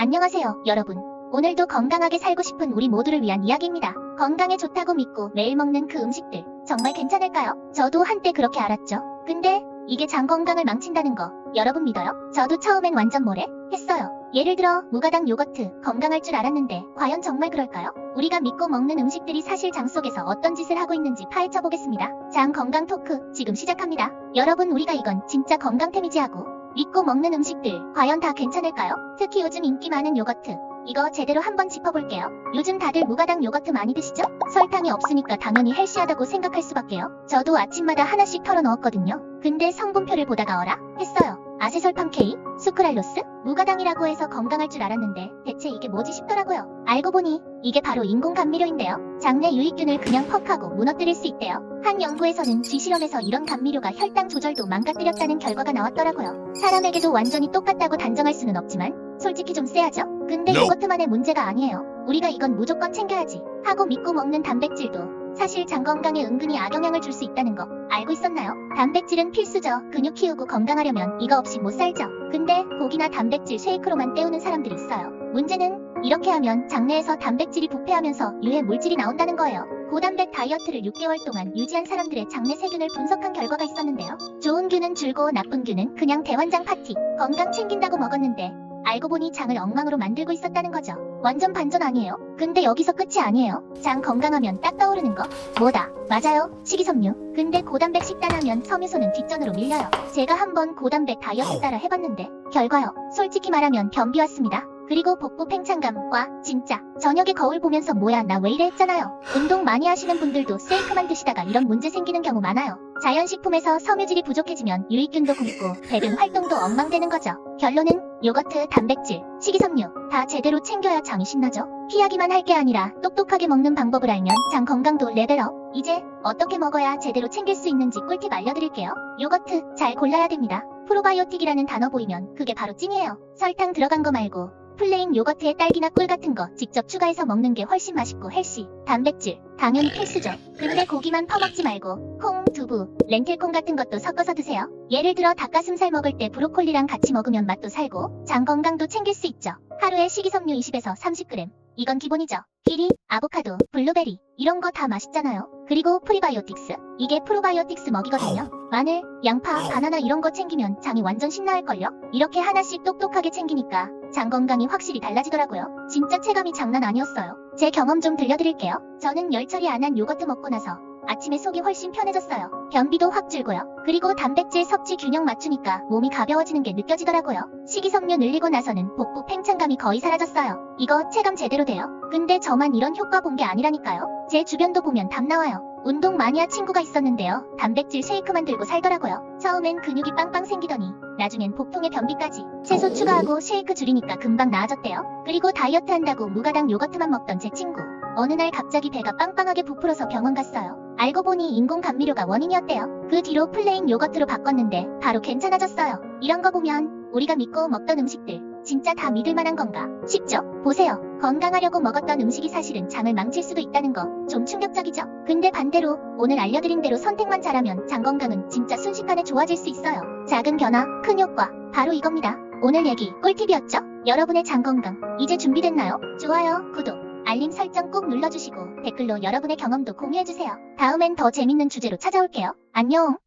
안녕하세요, 여러분. 오늘도 건강하게 살고 싶은 우리 모두를 위한 이야기입니다. 건강에 좋다고 믿고 매일 먹는 그 음식들 정말 괜찮을까요? 저도 한때 그렇게 알았죠. 근데 이게 장 건강을 망친다는 거 여러분 믿어요? 저도 처음엔 완전 뭐래? 했어요. 예를 들어 무가당 요거트 건강할 줄 알았는데 과연 정말 그럴까요? 우리가 믿고 먹는 음식들이 사실 장 속에서 어떤 짓을 하고 있는지 파헤쳐 보겠습니다. 장 건강 토크 지금 시작합니다. 여러분 우리가 이건 진짜 건강템이지 하고 믿고 먹는 음식들 과연 다 괜찮을까요? 특히 요즘 인기 많은 요거트 이거 제대로 한번 짚어볼게요. 요즘 다들 무가당 요거트 많이 드시죠? 설탕이 없으니까 당연히 헬시하다고 생각할 수밖에요. 저도 아침마다 하나씩 털어 넣었거든요. 근데 성분표를 보다가 어라? 했어요. 아세설팜 K, 수크랄로스, 무가당이라고 해서 건강할 줄 알았는데 대체 이게 뭐지 싶더라고요. 알고 보니 이게 바로 인공 감미료인데요. 장내 유익균을 그냥 퍽하고 무너뜨릴 수 있대요. 한 연구에서는 쥐실험에서 이런 감미료가 혈당 조절도 망가뜨렸다는 결과가 나왔더라고요. 사람에게도 완전히 똑같다고 단정할 수는 없지만 솔직히 좀 쎄하죠? 근데 요거트만의 문제가 아니에요. 우리가 이건 무조건 챙겨야지 하고 믿고 먹는 단백질도 사실 장 건강에 은근히 악영향을 줄 수 있다는 거 알고 있었나요? 단백질은 필수죠. 근육 키우고 건강하려면 이거 없이 못 살죠. 근데 고기나 단백질 쉐이크로만 때우는 사람들이 있어요. 문제는 이렇게 하면 장내에서 단백질이 부패하면서 유해 물질이 나온다는 거예요. 고단백 다이어트를 6개월 동안 유지한 사람들의 장내 세균을 분석한 결과가 있었는데요. 좋은 균은 줄고 나쁜 균은 그냥 대환장 파티 건강 챙긴다고 먹었는데 알고 보니 장을 엉망으로 만들고 있었다는 거죠. 완전 반전 아니에요? 근데 여기서 끝이 아니에요. 장 건강하면 딱 떠오르는 거? 뭐다? 맞아요. 식이섬유. 근데 고단백 식단하면 섬유소는 뒷전으로 밀려요. 제가 한번 고단백 다이어트 따라 해봤는데 결과요. 솔직히 말하면 변비 왔습니다. 그리고 복부 팽창감. 와 진짜 저녁에 거울 보면서 뭐야 나 왜 이래 했잖아요. 운동 많이 하시는 분들도 쉐이크만 드시다가 이런 문제 생기는 경우 많아요. 자연식품에서 섬유질이 부족해지면 유익균도 굶고 배변 활동도 엉망되는 거죠. 결론은 요거트, 단백질, 식이섬유 다 제대로 챙겨야 장이 신나죠. 피하기만 할 게 아니라 똑똑하게 먹는 방법을 알면 장 건강도 레벨업. 이제 어떻게 먹어야 제대로 챙길 수 있는지 꿀팁 알려드릴게요. 요거트 잘 골라야 됩니다. 프로바이오틱이라는 단어 보이면 그게 바로 찐이에요. 설탕 들어간 거 말고 플레인 요거트에 딸기나 꿀 같은 거 직접 추가해서 먹는 게 훨씬 맛있고 헬시. 단백질 당연히 필수죠. 근데 고기만 퍼먹지 말고 콩, 두부, 렌틸콩 같은 것도 섞어서 드세요. 예를 들어 닭가슴살 먹을 때 브로콜리랑 같이 먹으면 맛도 살고 장 건강도 챙길 수 있죠. 하루에 식이섬유 20에서 30g 이건 기본이죠. 키위, 아보카도, 블루베리 이런 거 다 맛있잖아요. 그리고 프리바이오틱스 이게 프로바이오틱스 먹이거든요. 마늘, 양파, 바나나 이런 거 챙기면 장이 완전 신나할걸요? 이렇게 하나씩 똑똑하게 챙기니까 장 건강이 확실히 달라지더라고요. 진짜 체감이 장난 아니었어요. 제 경험 좀 들려드릴게요. 저는 열 처리 안 한 요거트 먹고 나서 아침에 속이 훨씬 편해졌어요. 변비도 확 줄고요. 그리고 단백질 섭취 균형 맞추니까 몸이 가벼워지는 게 느껴지더라고요. 식이섬유 늘리고 나서는 복부 팽창감이 거의 사라졌어요. 이거 체감 제대로 돼요? 근데 저만 이런 효과 본 게 아니라니까요. 제 주변도 보면 답 나와요. 운동 마니아 친구가 있었는데요. 단백질 쉐이크만 들고 살더라고요. 처음엔 근육이 빵빵 생기더니 나중엔 복통에 변비까지. 채소 추가하고 쉐이크 줄이니까 금방 나아졌대요. 그리고 다이어트 한다고 무가당 요거트만 먹던 제 친구. 어느 날 갑자기 배가 빵빵하게 부풀어서 병원 갔어요. 알고 보니 인공 감미료가 원인이었대요. 그 뒤로 플레인 요거트로 바꿨는데 바로 괜찮아졌어요. 이런 거 보면 우리가 믿고 먹던 음식들 진짜 다 믿을 만한 건가 싶죠? 보세요. 건강하려고 먹었던 음식이 사실은 장을 망칠 수도 있다는 거 좀 충격적이죠? 근데 반대로 오늘 알려드린 대로 선택만 잘하면 장 건강은 진짜 순식간에 좋아질 수 있어요. 작은 변화, 큰 효과 바로 이겁니다. 오늘 얘기 꿀팁이었죠? 여러분의 장 건강 이제 준비됐나요? 좋아요, 구독, 알림 설정 꼭 눌러주시고 댓글로 여러분의 경험도 공유해주세요. 다음엔 더 재밌는 주제로 찾아올게요. 안녕!